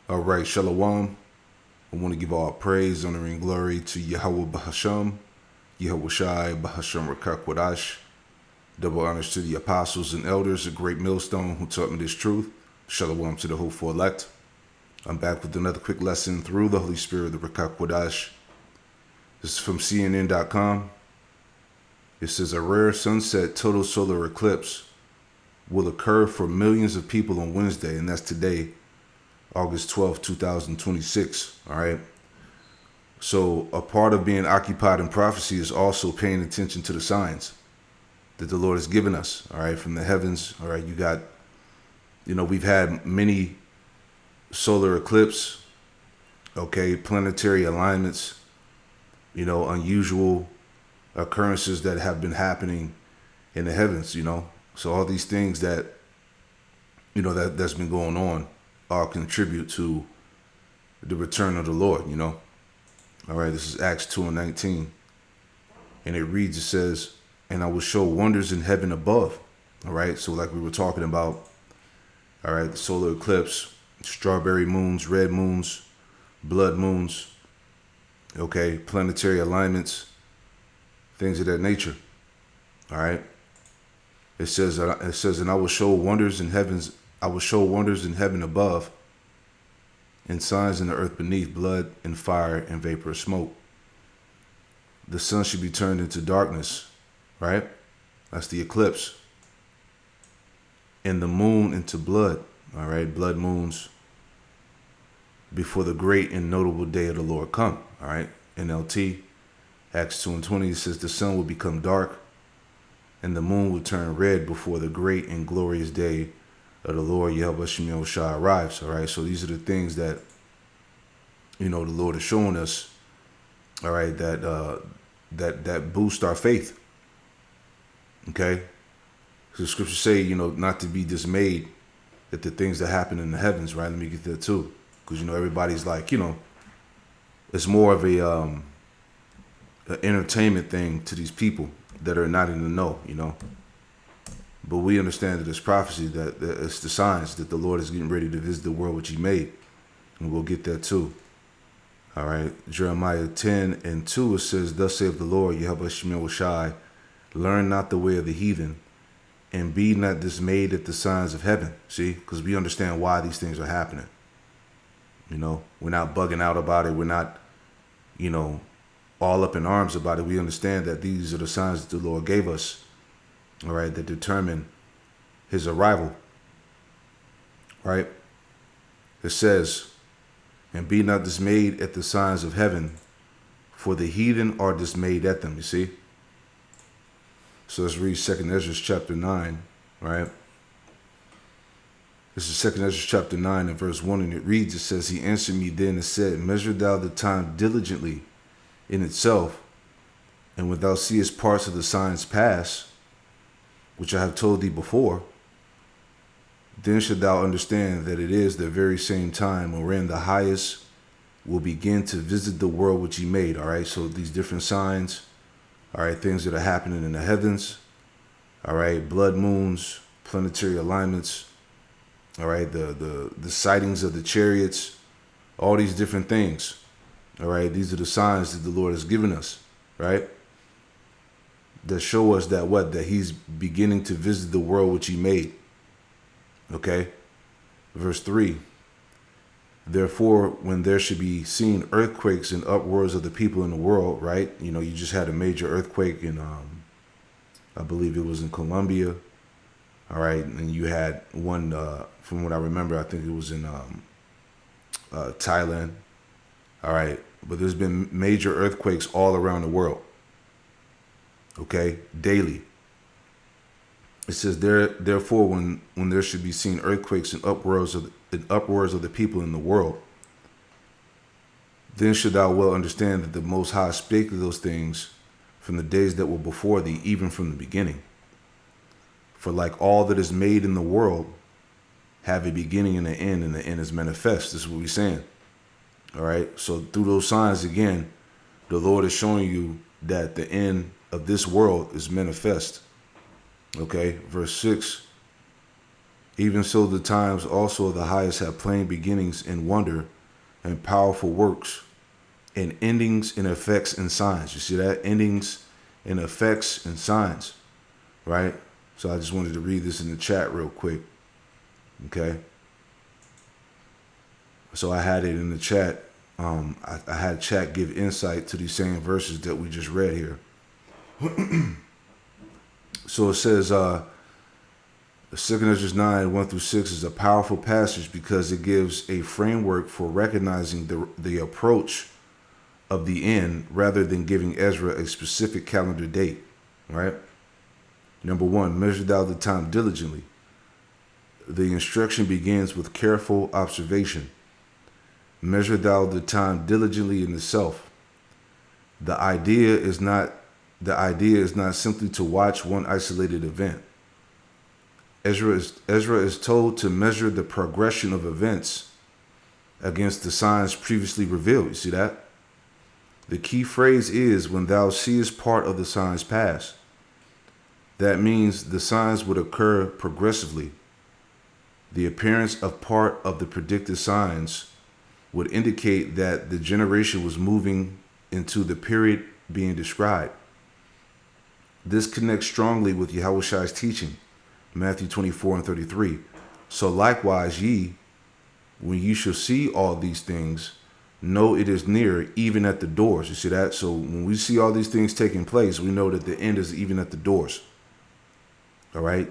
All right, Shalom. I want to give all praise, honor, and glory to Yahweh Bahasham, Yahweh Shai, Bahasham Rakakwadash. Double honors to the apostles and elders, a great millstone who taught me this truth. Shalom to the hopeful elect. I'm back with another quick lesson through the Holy Spirit of Rakakwadash. This is from CNN.com. It says a rare sunset total solar eclipse will occur for millions of people on Wednesday, and that's today, August 12th, 2026. All right. So a part of being occupied in prophecy is also paying attention to the signs that the Lord has given us. All right. From the heavens. All right. We've had many solar eclipse. Okay. Planetary alignments, unusual occurrences that have been happening in the heavens, So all these things that, that's been going on all contribute to the return of the Lord, All right, this is Acts 2:19. And it reads, it says, and I will show wonders in heaven above. All right, so like we were talking about, all right, the solar eclipse, strawberry moons, red moons, blood moons, okay, planetary alignments, things of that nature. All right. It says, and I will show wonders in heavens. I will show wonders in heaven above, and signs in the earth beneath, blood and fire and vapor of smoke. The sun should be turned into darkness, right? That's the eclipse. And the moon into blood, all right? Blood moons before the great and notable day of the Lord come, all right? NLT, Acts 2:20, it says the sun will become dark and the moon will turn red before the great and glorious day of the Lord Yahweh Shemel Shah arrives. All right, so these are the things that the Lord is showing us. All right, that boost our faith. Okay, so the scriptures say not to be dismayed at the things that happen in the heavens. Right, let me get that too, because everybody's like it's more of an entertainment thing to these people that are not in the know, But we understand that it's prophecy, that it's the signs that the Lord is getting ready to visit the world which he made. And we'll get that too. All right. Jeremiah 10:2, it says, thus saith the Lord, Yahweh Shemel Shai, learn not the way of the heathen, and be not dismayed at the signs of heaven. See, because we understand why these things are happening. We're not bugging out about it. We're not, all up in arms about it. We understand that these are the signs that the Lord gave us, all right, that determine his arrival, right? It says, and be not dismayed at the signs of heaven, for the heathen are dismayed at them, you see? So let's read 2 Ezra chapter 9, right? This is 2 Ezra chapter 9 and verse 1, and it reads, it says, he answered me then and said, measure thou the time diligently in itself, and when thou seest parts of the signs pass, which I have told thee before, then shalt thou understand that it is the very same time wherein the highest will begin to visit the world which he made. All right, so these different signs, all right, things that are happening in the heavens, all right, blood moons, planetary alignments, all right, the sightings of the chariots, all these different things. All right, these are the signs that the Lord has given us, right? That show us that he's beginning to visit the world which he made. Okay? Verse 3. Therefore, when there should be seen earthquakes and uproars of the people in the world, right? You just had a major earthquake in, I believe it was in Colombia. All right, and you had one, from what I remember, I think it was in Thailand. All right, but there's been major earthquakes all around the world. Okay, daily. It says therefore, when there should be seen earthquakes and uproars of the people in the world, then should thou well understand that the Most High spake of those things from the days that were before thee, even from the beginning. For like all that is made in the world, have a beginning and an end, and the end is manifest. This is what we're saying. All right. So through those signs, again, the Lord is showing you that the end of this world is manifest. Okay. Verse 6. Even so, the times also of the highest have plain beginnings in wonder and powerful works, and endings in effects and signs. You see that? Endings in effects and signs, right? So I just wanted to read this in the chat real quick. Okay. So I had it in the chat. I had chat give insight to these same verses that we just read here. So it says, 2 Ezra 9, 1 through 6 is a powerful passage because it gives a framework for recognizing the approach of the end rather than giving Ezra a specific calendar date, right? Number one, measure thou the time diligently. The instruction begins with careful observation. Measure thou the time diligently in itself. The idea is not simply to watch one isolated event. Ezra is told to measure the progression of events against the signs previously revealed. You see that? The key phrase is when thou seest part of the signs pass. That means the signs would occur progressively. The appearance of part of the predicted signs would indicate that the generation was moving into the period being described. This connects strongly with Yahushua's teaching, Matthew 24 and 33. So likewise ye, when you shall see all these things, know it is near, even at the doors. You see that? So when we see all these things taking place, we know that the end is even at the doors. All right?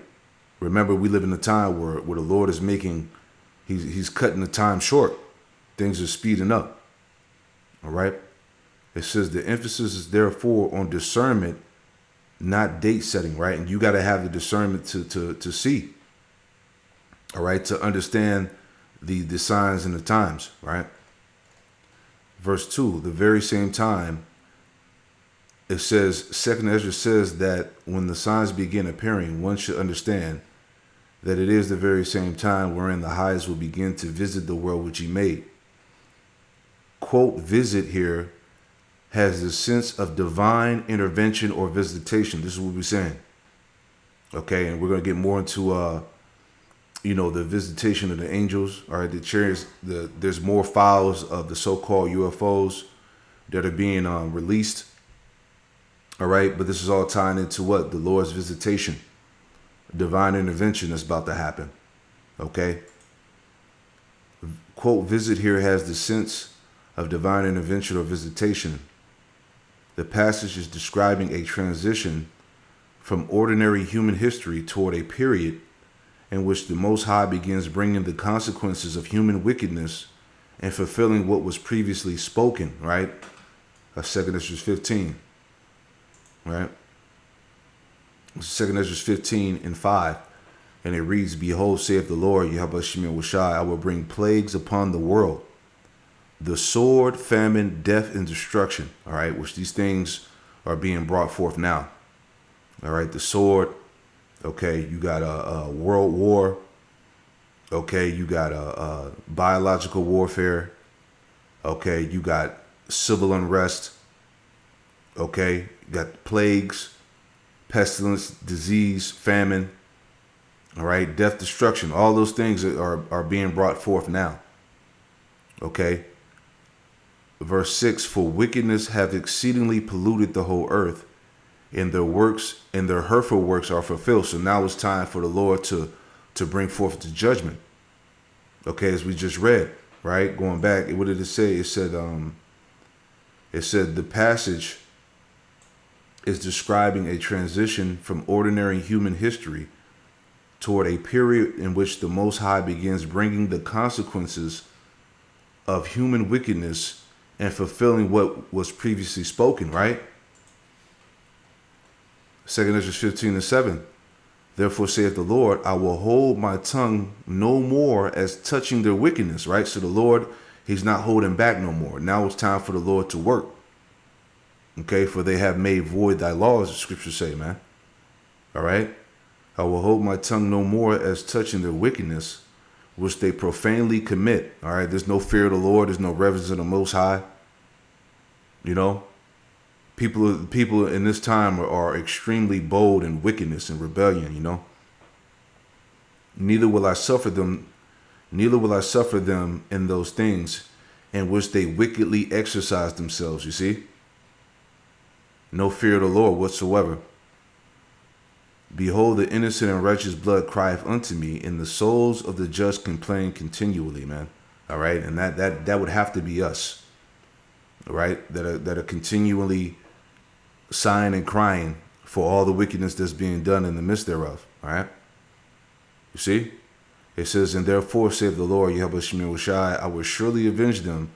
Remember, we live in a time where the Lord is making, he's cutting the time short. Things are speeding up. All right? It says the emphasis is therefore on discernment, not date setting, right? And you got to have the discernment to see. All right? To understand the signs and the times, right? Verse 2, the very same time, it says, 2 Ezra says that when the signs begin appearing, one should understand that it is the very same time wherein the highest will begin to visit the world which he made. Quote, visit here has the sense of divine intervention or visitation. This is what we're saying. Okay, and we're going to get more into, the visitation of the angels. All right, the chariots, there's more files of the so-called UFOs that are being released. All right, but this is all tying into what? The Lord's visitation. Divine intervention is about to happen. Okay. Quote, visit here has the sense of divine intervention or visitation. The passage is describing a transition from ordinary human history toward a period in which the Most High begins bringing the consequences of human wickedness and fulfilling what was previously spoken, right? 2 Ezra 15, right? 2 Ezra 15 and 5. And it reads, behold, saith the Lord, Yahweh Shemel Washai, I will bring plagues upon the world. The sword, famine, death, and destruction. All right, which these things are being brought forth now. All right, the sword. Okay, you got a world war. Okay, you got a biological warfare. Okay, you got civil unrest. Okay, you got plagues, pestilence, disease, famine. All right, death, destruction. All those things are being brought forth now. Okay. Verse 6, for wickedness have exceedingly polluted the whole earth, and their works and their hurtful works are fulfilled. So now it's time for the Lord to bring forth the judgment. Okay, as we just read, right? Going back, what did it say? It said the passage is describing a transition from ordinary human history toward a period in which the Most High begins bringing the consequences of human wickedness and fulfilling what was previously spoken, right? 2 Ezra 15 and 7. Therefore saith the Lord, I will hold my tongue no more as touching their wickedness, right? So the Lord, he's not holding back no more. Now it's time for the Lord to work. Okay, for they have made void thy laws, the scriptures say, man. All right? I will hold my tongue no more as touching their wickedness, which they profanely commit. All right, there's no fear of the Lord. There's no reverence of the Most High. You know, people in this time are extremely bold in wickedness and rebellion, you know. Neither will I suffer them, neither will I suffer them in those things in which they wickedly exercise themselves. You see? No fear of the Lord whatsoever. Behold, the innocent and righteous blood crieth unto me, and the souls of the just complain continually, man. All right, and that would have to be us, all right, that are continually sighing and crying for all the wickedness that's being done in the midst thereof. All right, you see, it says, and therefore saith the Lord, Yahweh Shemir Shai, I will surely avenge them,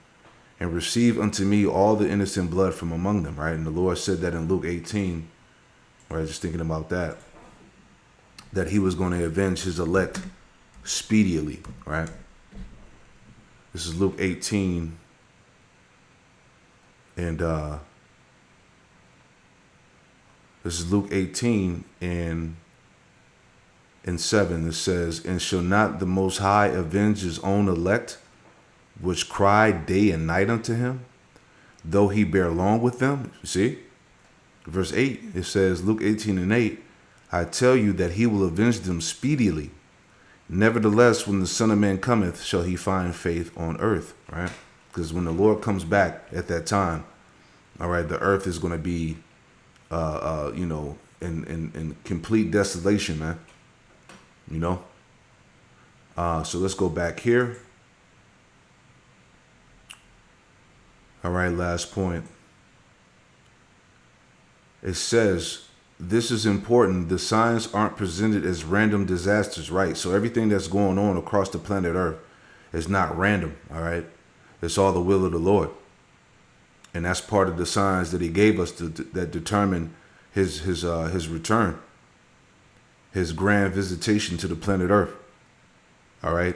and receive unto me all the innocent blood from among them. Right, and the Lord said that in Luke 18. Right, just thinking about that he was going to avenge his elect speedily, right? This is Luke 18, and this is Luke 18 and 7. It says, and shall not the Most High avenge his own elect, which cry day and night unto him, though he bear long with them? You see? Verse 8, it says, Luke 18 and 8, I tell you that he will avenge them speedily. Nevertheless, when the Son of Man cometh, shall he find faith on earth, right? Because when the Lord comes back at that time, all right, the earth is going to be, in complete desolation, man. You know? So let's go back here. All right, last point. It says, this is important. The signs aren't presented as random disasters, right? So everything that's going on across the planet Earth is not random, all right? It's all the will of the Lord. And that's part of the signs that he gave us that determine his return, his grand visitation to the planet Earth, all right?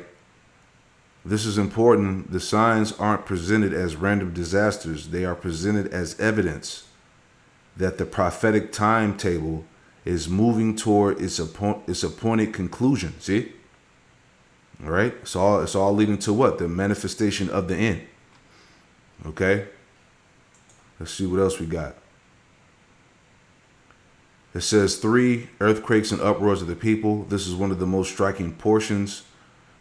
This is important. The signs aren't presented as random disasters. They are presented as evidence that the prophetic timetable is moving toward its appointed conclusion. See? All right? It's all leading to what? The manifestation of the end. Okay? Let's see what else we got. It says 3 earthquakes and uproars of the people. This is one of the most striking portions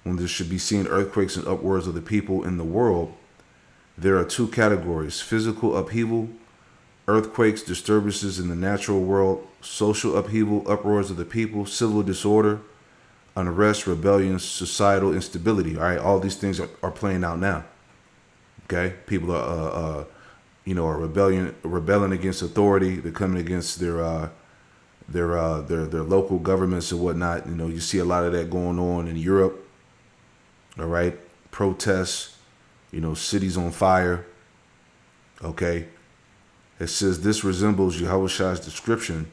when there should be seen earthquakes and uproars of the people in the world. There are 2 categories: physical upheaval, earthquakes, disturbances in the natural world; social upheaval, uproars of the people; civil disorder, unrest, rebellion, societal instability. All right, all these things are playing out now. Okay, people are rebelling against authority. They're coming against their local governments and whatnot. You know, you see a lot of that going on in Europe. All right, protests. You know, cities on fire. Okay. It says this resembles Yahushua's description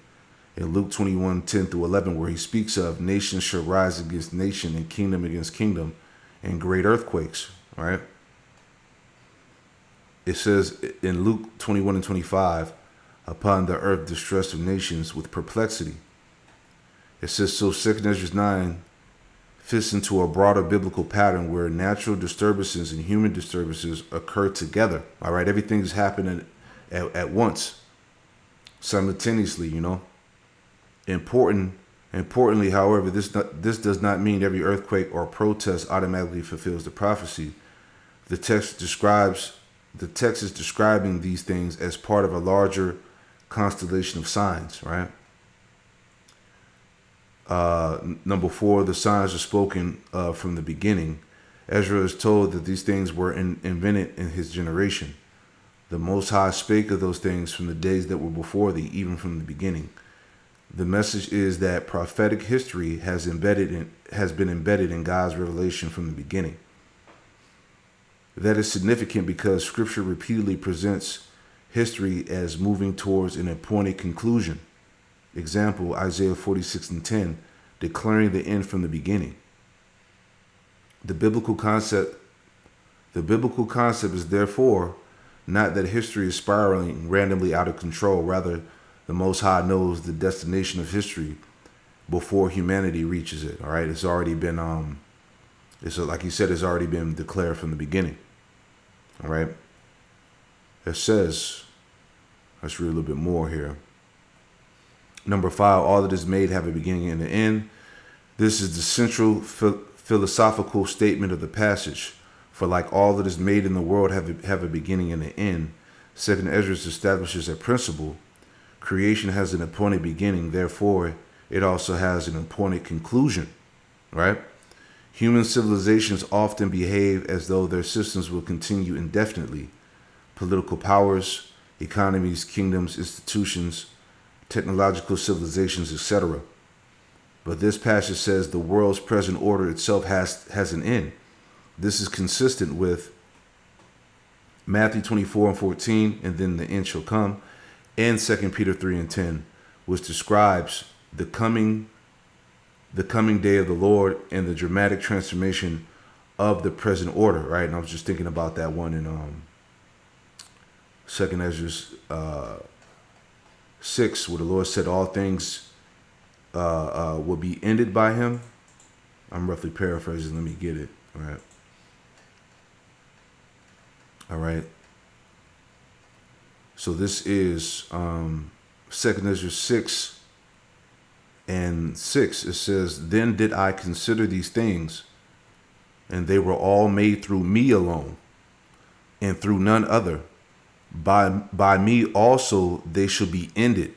in Luke 21:10-11, where he speaks of nation shall rise against nation and kingdom against kingdom and great earthquakes, right? It says in Luke 21:25, upon the earth distress of nations with perplexity. It says, so 2 Ezra 9 fits into a broader biblical pattern where natural disturbances and human disturbances occur together. All right, everything is happening at once, simultaneously, you know. Importantly, however, this does not mean every earthquake or protest automatically fulfills the prophecy. The text is describing these things as part of a larger constellation of signs, right? Number 4, the signs are spoken from the beginning. Ezra is told that these things were invented in his generation. The Most High spake of those things from the days that were before thee, even from the beginning. The message is that prophetic history has been embedded in God's revelation from the beginning. That is significant because Scripture repeatedly presents history as moving towards an appointed conclusion. Example, Isaiah 46:10, declaring the end from the beginning. The biblical concept is therefore not that history is spiraling randomly out of control. Rather, the Most High knows the destination of history before humanity reaches it. All right, it's already been like he said, it's already been declared from the beginning. All right. It says, let's read a little bit more here. Number 5, all that is made have a beginning and an end. This is the central philosophical statement of the passage. For like all that is made in the world have a beginning and an end. Second Esdras establishes a principle. Creation has an appointed beginning, therefore it also has an appointed conclusion, right? Human civilizations often behave as though their systems will continue indefinitely. Political powers, economies, kingdoms, institutions, technological civilizations, etc. But this passage says the world's present order itself has an end. This is consistent with Matthew 24:14, and then the end shall come, and 2 Peter 3:10, which describes the coming day of the Lord and the dramatic transformation of the present order, right? And I was just thinking about that one in 2 Esdras 6, where the Lord said all things will be ended by him. I'm roughly paraphrasing. Let me get it. All right. So this is 2 Esdras 6 and 6. It says, "Then did I consider these things, and they were all made through me alone, and through none other. By me also they shall be ended,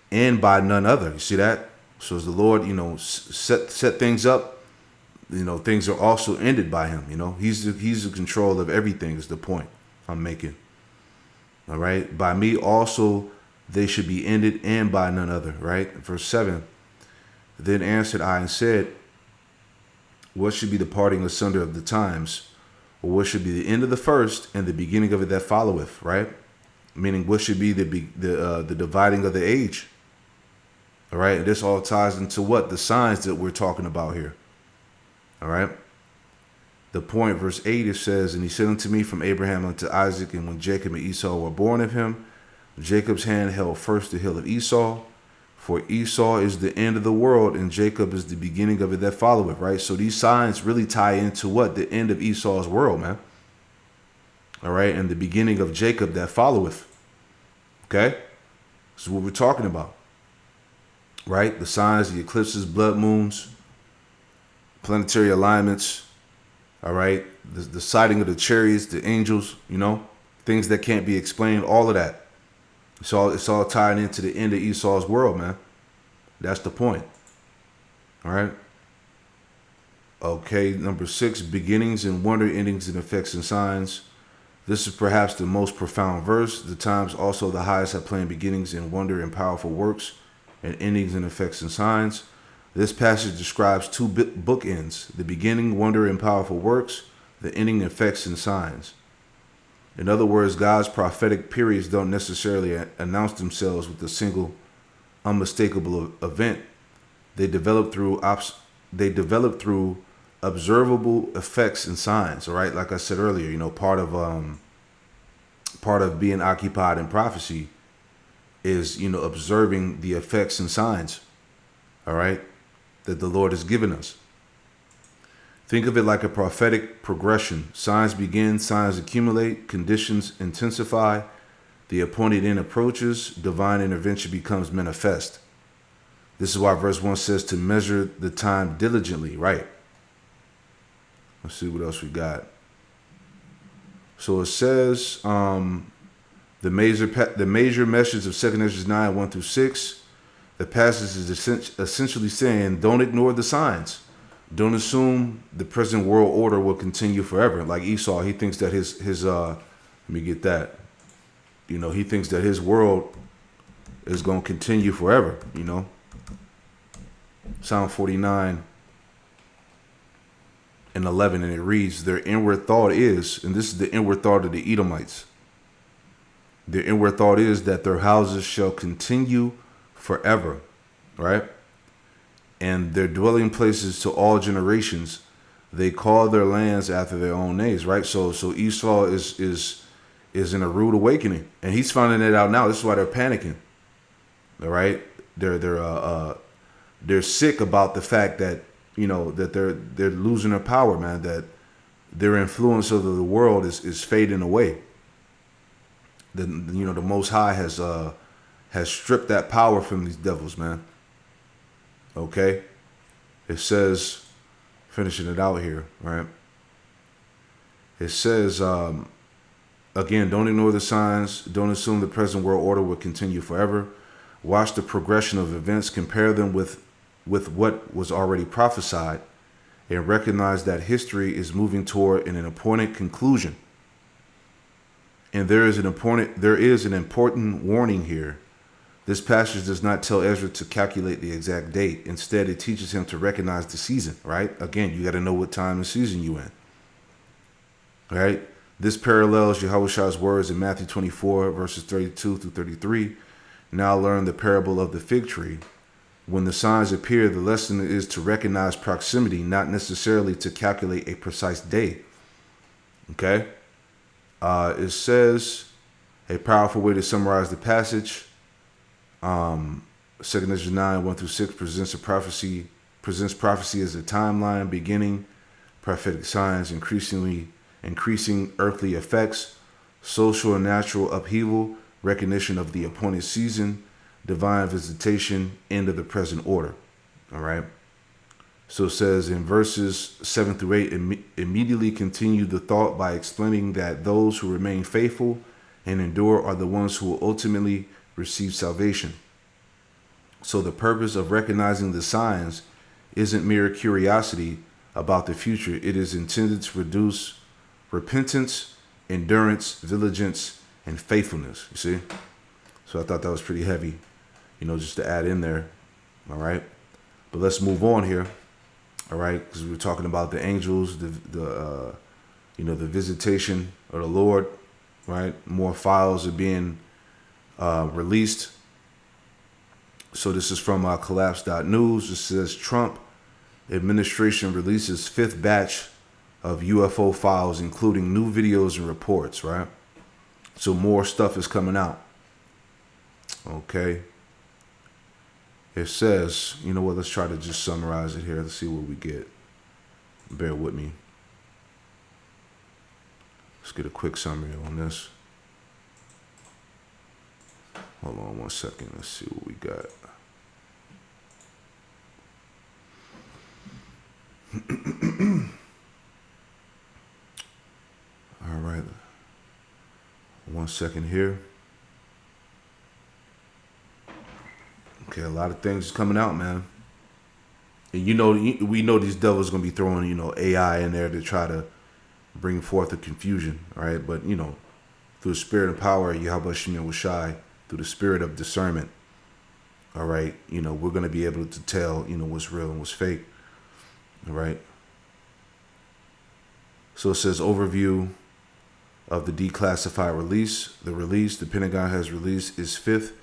and by none other." You see that? So as the Lord, set things up, things are also ended by him. He's in control of everything is the point I'm making. All right. By me also they should be ended, and by none other. Right. Verse 7. Then answered I and said, what should be the parting asunder of the times? Or what should be the end of the first and the beginning of it that followeth? Right. Meaning what should be the dividing of the age? All right. And this all ties into what? The signs that we're talking about here. All right. The point, verse 8, it says, "And he said unto me, from Abraham unto Isaac, and when Jacob and Esau were born of him, Jacob's hand held first the hill of Esau. For Esau is the end of the world, and Jacob is the beginning of it that followeth." Right? So these signs really tie into what? The end of Esau's world, man. All right? And the beginning of Jacob that followeth. Okay? This is what we're talking about. Right? The signs, the eclipses, blood moons, planetary alignments. All right, the sighting of the chariots, the angels, things that can't be explained, all of that. It's all tied into the end of Esau's world, man. That's the point. All right. Okay, number 6, beginnings and wonder, endings and effects and signs. This is perhaps the most profound verse. The times also the highest have planned beginnings and wonder and powerful works, and endings and effects and signs. This passage describes two bookends: the beginning, wonder, and powerful works, the ending, effects, and signs. In other words, God's prophetic periods don't necessarily announce themselves with a single unmistakable event. They develop through observable effects and signs. All right, like I said earlier, part of being occupied in prophecy is observing the effects and signs. All right, that the Lord has given us. Think of it like a prophetic progression. Signs begin, signs accumulate, conditions intensify, the appointed end approaches, divine intervention becomes manifest. This is why verse 1 says to measure the time diligently, right? Let's see what else we got. So it says the major message of 2 Esdras 9, 1 through 6. The passage is essentially saying, don't ignore the signs. Don't assume the present world order will continue forever. Like Esau, he thinks that his let me get that. He thinks that his world is going to continue forever, Psalm 49 and 11, and it reads, their inward thought is, and this is the inward thought of the Edomites. Their inward thought is that their houses shall continue forever, right? And their dwelling places to all generations. They call their lands after their own names, right? So Esau is in a rude awakening, and he's finding it out now. This is why they're panicking. All right, they're sick about the fact that that they're losing their power, man. That their influence over the world is fading away. The Most High has stripped that power from these devils, man. Okay? It says, finishing it out here, right? It says, again, don't ignore the signs. Don't assume the present world order will continue forever. Watch the progression of events, compare them with what was already prophesied, and recognize that history is moving toward an important conclusion. And there is an important warning here. This passage does not tell Ezra to calculate the exact date. Instead, it teaches him to recognize the season, right? Again, you got to know what time and season you in. Right? This parallels Yahushua's words in Matthew 24, verses 32 through 33. Now learn the parable of the fig tree. When the signs appear, the lesson is to recognize proximity, not necessarily to calculate a precise day. Okay? It says, a powerful way to summarize the passage, 2 Ezra 9, 1 through 6 presents prophecy as a timeline, beginning, prophetic signs, increasing earthly effects, social and natural upheaval, recognition of the appointed season, divine visitation, end of the present order. All right. So it says in verses 7 through 8, immediately continue the thought by explaining that those who remain faithful and endure are the ones who will ultimately receive salvation. So the purpose of recognizing the signs isn't mere curiosity about the future. It is intended to produce repentance, endurance, diligence, and faithfulness. You see? So I thought that was pretty heavy, just to add in there. All right. But let's move on here. All right. Because we were talking about the angels, the visitation of the Lord. Right. More files are being released. So this is from collapse.news. It says Trump administration releases fifth batch of UFO files, including new videos and reports, right? So more stuff is coming out. Okay. It says, you know what, let's try to just summarize it here. Let's see what we get. Bear with me. Let's get a quick summary on this. Hold on one second. Let's see what we got. All right. 1 second here. Okay, a lot of things coming out, man. And we know these devils gonna be throwing, AI in there to try to bring forth the confusion, right? But through the spirit and power of Yahweh Shemir Washai, through the spirit of discernment, all right, we're gonna be able to tell, what's real and what's fake. All right. So it says overview of the declassified release. The Pentagon has released its fifth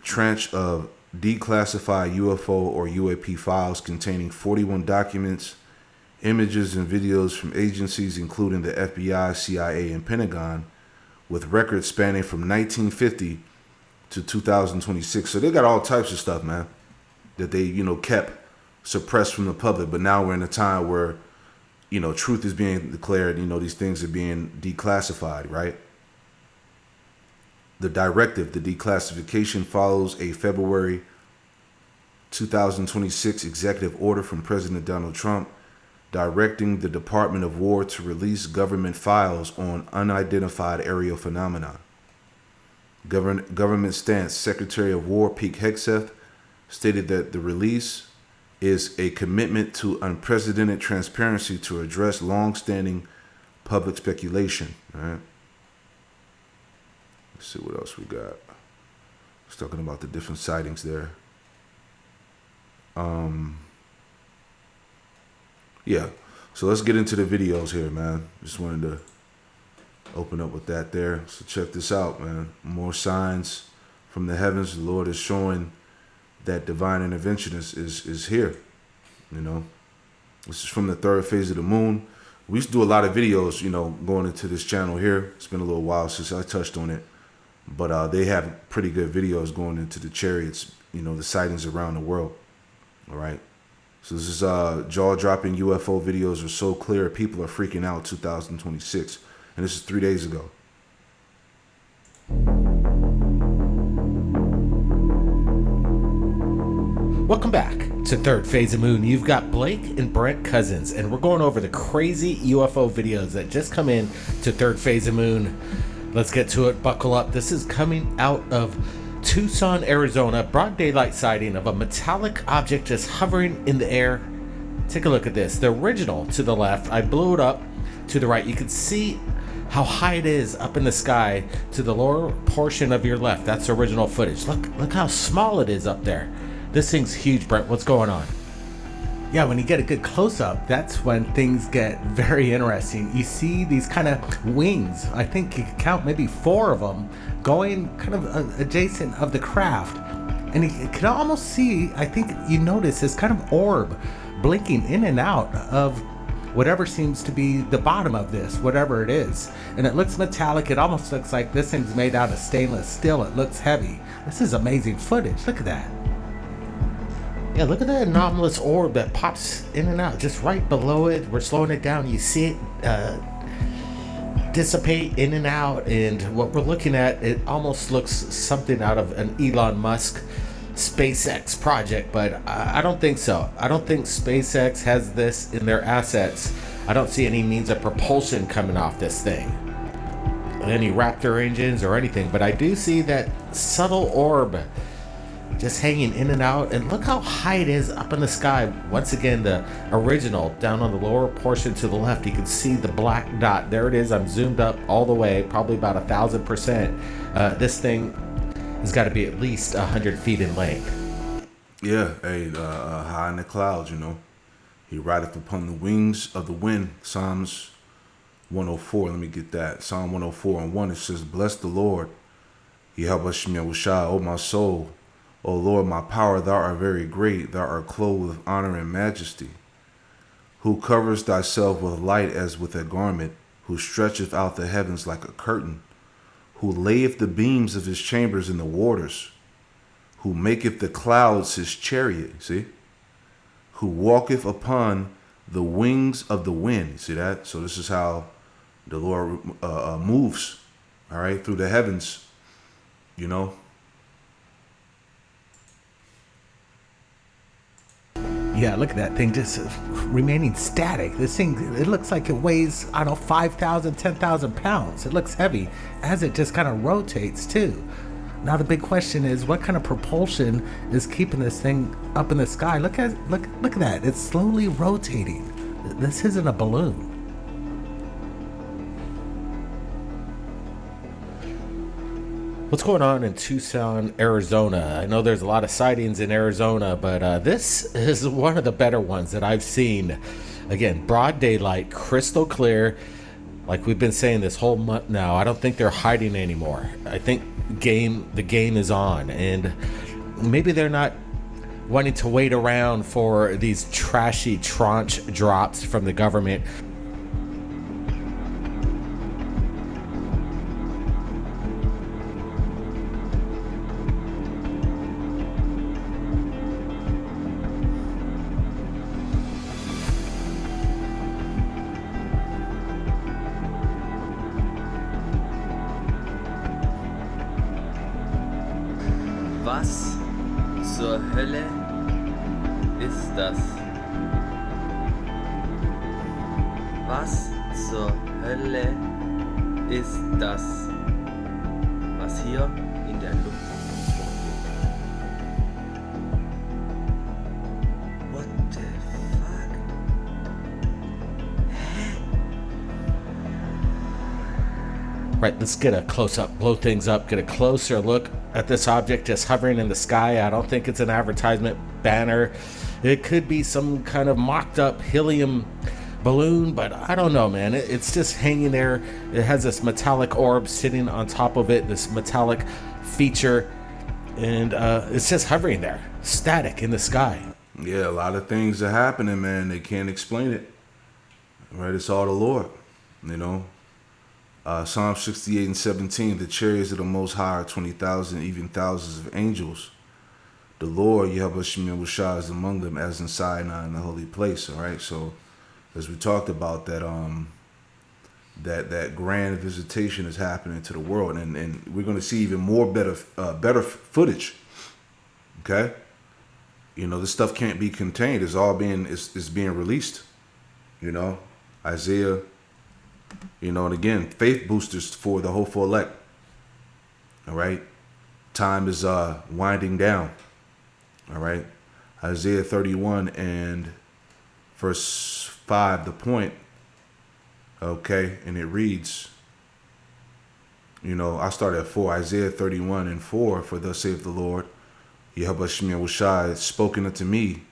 tranche of declassified UFO or UAP files containing 41 documents, images, and videos from agencies including the FBI, CIA, and Pentagon, with records spanning from 1950 to 2026. So they got all types of stuff, man, that they, kept suppressed from the public. But now we're in a time where, truth is being declared, these things are being declassified, right? The directive, the declassification, follows a February 2026 executive order from President Donald Trump directing the Department of War to release government files on unidentified aerial phenomena. Government stance, Secretary of War Pete Hegseth stated that the release is a commitment to unprecedented transparency to address long-standing public speculation. All right. Let's see what else we got. It's talking about the different sightings there. Yeah. So let's get into the videos here, man. Just wanted to open up with that there. So check this out, man. More signs from the heavens. The Lord is showing that divine intervention is here. This is from the third phase of the moon. We used to do a lot of videos, going into this channel here. It's been a little while since I touched on it. But they have pretty good videos going into the chariots, the sightings around the world. All right. So this is jaw-dropping UFO videos are so clear, people are freaking out 2026. And this is 3 days ago. Welcome back To Third Phase of Moon. You've got Blake and Brent Cousins, and we're going over the crazy UFO videos that just come in to Third Phase of Moon. Let's get to it. Buckle up. This is coming out of Tucson, Arizona. Broad daylight sighting of a metallic object just hovering in the air. Take a look at this. The original to the left, I blew it up to the right. You can see how high it is up in the sky to the lower portion of your left. That's original footage. Look how small it is up there. This thing's huge, Brent. What's going on? Yeah, when you get a good close-up, that's when things get very interesting. You see these kind of wings. I think you can count maybe 4 of them going kind of adjacent of the craft. And you can almost see, I think you notice this kind of orb blinking in and out of whatever seems to be the bottom of this, whatever it is. And it looks metallic. It almost looks like this thing's made out of stainless steel. It looks heavy. This is amazing footage. Look at that. Yeah, look at that anomalous orb that pops in and out just right below it. We're slowing it down. You see it dissipate in and out. And what we're looking at, it almost looks something out of an Elon Musk SpaceX project, but I don't think so. I don't think SpaceX has this in their assets. I don't see any means of propulsion coming off this thing, any Raptor engines or anything, but I do see that subtle orb just hanging in and out. And look how high it is up in the sky. Once again, the original down on the lower portion to the left, you can see the black dot. There it is. I'm zoomed up all the way, probably about 1,000%. This thing has got to be at least 100 feet in length. Yeah, high in the clouds, you know. He rideth upon the wings of the wind. Psalms 104. Let me get that. Psalm 104 and 1. It says, "Bless the Lord. Yahweh Shemyahushai, O my soul. O Lord, my power, thou art very great. Thou art clothed with honor and majesty. Who coverest thyself with light as with a garment, who stretcheth out the heavens like a curtain, who layeth the beams of his chambers in the waters, who maketh the clouds his chariot," see? "Who walketh upon the wings of the wind." You see that? So this is how the Lord moves, all right, through the heavens, you know. Yeah, look at that thing just remaining static. This thing, it looks like it weighs, I don't know, 5,000, 10,000 pounds. It looks heavy as it just kind of rotates too. Now the big question is, what kind of propulsion is keeping this thing up in the sky? Look at that. It's slowly rotating. This isn't a balloon. What's going on in Tucson, Arizona? I know there's a lot of sightings in Arizona, but this is one of the better ones that I've seen. Again, broad daylight, crystal clear. Like we've been saying this whole month now, I don't think they're hiding anymore. I think the game is on, and maybe they're not wanting to wait around for these trashy tranche drops from the government. Was zur Hölle ist das? Was zur Hölle ist das, was hier in der Luft rumgeht? What the fuck? Right, let's get a close-up, blow things up, get a closer look at this object just hovering in the sky. I don't think it's an advertisement banner. It could be some kind of mocked-up helium balloon, but I don't know, man. It's just hanging there. It has this metallic orb sitting on top of it, this metallic feature, and it's just hovering there, static in the sky. Yeah, a lot of things are happening, man. They can't explain it. Right? It's all the Lord, you know. Psalm 68 and 17, "The chariots of the Most High are 20,000, even thousands of angels. The Lord, Yahweh Shemyahushai, is among them, as in Sinai in the holy place." All right, so as we talked about, that grand visitation is happening to the world, and we're going to see even more better footage. Okay, You know, this stuff can't be contained. It's being released. You know, Isaiah. You know, and again, faith boosters for the hopeful elect. All right, time is winding down. All right, Isaiah 31 and verse 5. The point. Okay, and it reads. You know, I started at 4. Isaiah 31 and 4. For thus saith the Lord, Yehovah Shemir Shai spoken unto me.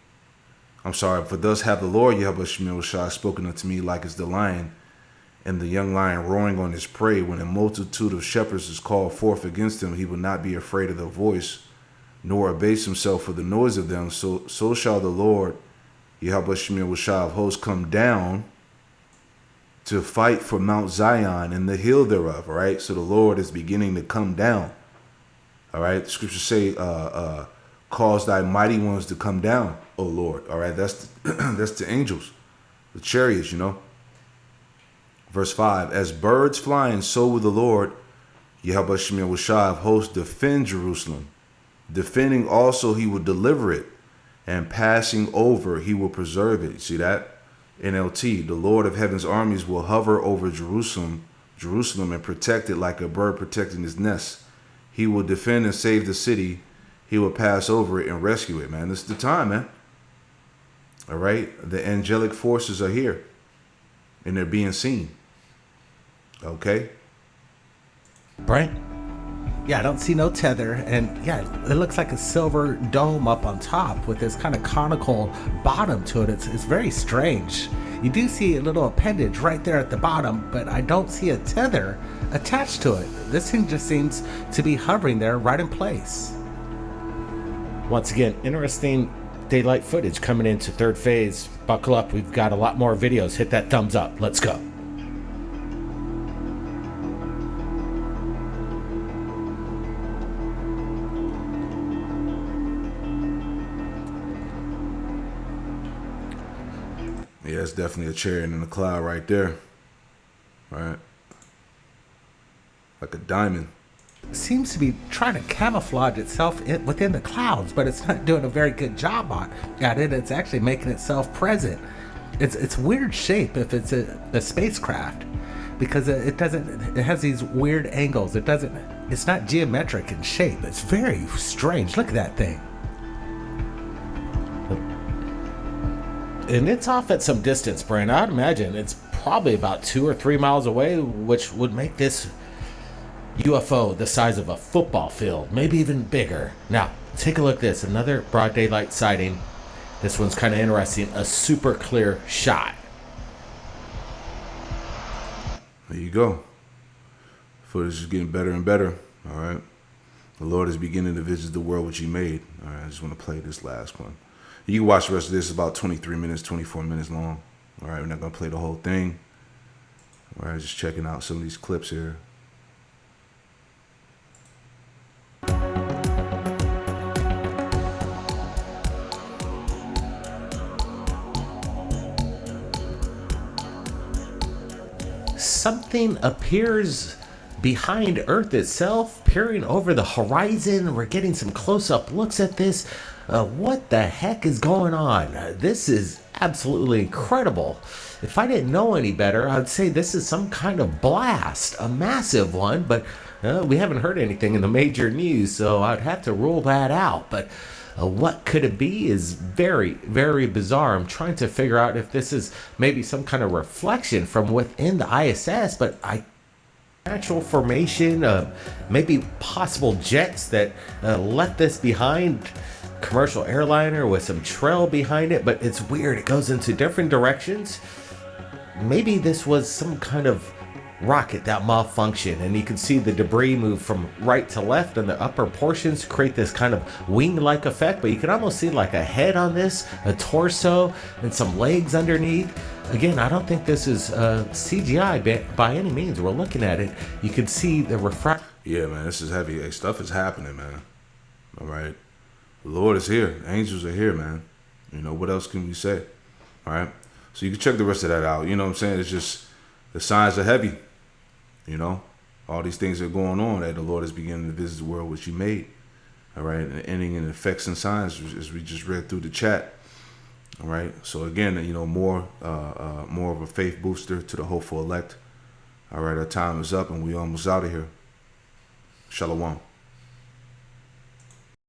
I'm sorry. For thus hath the Lord Yehovah Shemir Shai spoken unto me, like as the lion and the young lion roaring on his prey. When a multitude of shepherds is called forth against him, he will not be afraid of their voice, nor abase himself for the noise of them. So shall the Lord Yehovah Shemir Shai of hosts come down to fight for Mount Zion and the hill thereof. All right. So the Lord is beginning to come down. All right. The scriptures say, cause thy mighty ones to come down, O Lord. All right. That's the angels, the chariots, you know. Verse 5, as birds flying, so will the Lord, Yehovah Shemir Shai of hosts, defend Jerusalem. Defending also, he will deliver it, and passing over, he will preserve it. See that? NLT, the Lord of heaven's armies will hover over Jerusalem, and protect it like a bird protecting his nest. He will defend and save the city. He will pass over it and rescue it, man. This is the time, man. All right? The angelic forces are here, and they're being seen. Okay? Brent? Yeah, I don't see no tether, and yeah, it looks like a silver dome up on top with this kind of conical bottom to it. It's very strange. You do see a little appendage right there at the bottom, but I don't see a tether attached to it. This thing just seems to be hovering there right in place. Once again, interesting daylight footage coming into third phase. Buckle up, we've got a lot more videos. Hit that thumbs up. Let's go. Yeah, it's definitely a chariot in the cloud right there. Right? Like a diamond. Seems to be trying to camouflage itself within the clouds, but it's not doing a very good job at it. It's actually making itself present. It's weird shape if it's a spacecraft, because it has these weird angles. It's not geometric in shape. It's very strange. Look at that thing. And it's off at some distance, Brent. I'd imagine it's probably about 2 or 3 miles away, which would make this UFO the size of a football field, maybe even bigger. Now, take a look at this. Another broad daylight sighting. This one's kind of interesting. A super clear shot. There you go. Footage is getting better and better. All right. The Lord is beginning to visit the world which he made. All right. I just want to play this last one. You can watch the rest of this. It's about 23 minutes, 24 minutes long. All right. We're not going to play the whole thing. All right. Just checking out some of these clips here. Something appears behind Earth itself, peering over the horizon. We're getting some close-up looks at this. What the heck is going on? This is absolutely incredible. If I didn't know any better, I'd say this is some kind of blast, a massive one, but we haven't heard anything in the major news, so I'd have to rule that out. But what could it be is very, very bizarre. I'm trying to figure out if this is maybe some kind of reflection from within the ISS, but natural formation, maybe possible jets that left this behind, commercial airliner with some trail behind it, but it's weird. It goes into different directions. Maybe this was some kind of rocket that malfunctioned, and you can see the debris move from right to left in the upper portions to create this kind of wing-like effect, but you can almost see like a head on this, a torso, and some legs underneath. Again, I don't think this is CGI by any means. We're looking at it. You can see the refract. Yeah, man, this is heavy. Hey, stuff is happening, man. All right. The Lord is here. The angels are here, man. You know, what else can we say? All right. So you can check the rest of that out. You know what I'm saying? It's just, the signs are heavy. You know, all these things are going on that the Lord is beginning to visit the world which he made. All right, and ending in effects and signs, as we just read through the chat. All right, so again, more of a faith booster to the hopeful elect. All right, our time is up and we almost out of here. Shalom.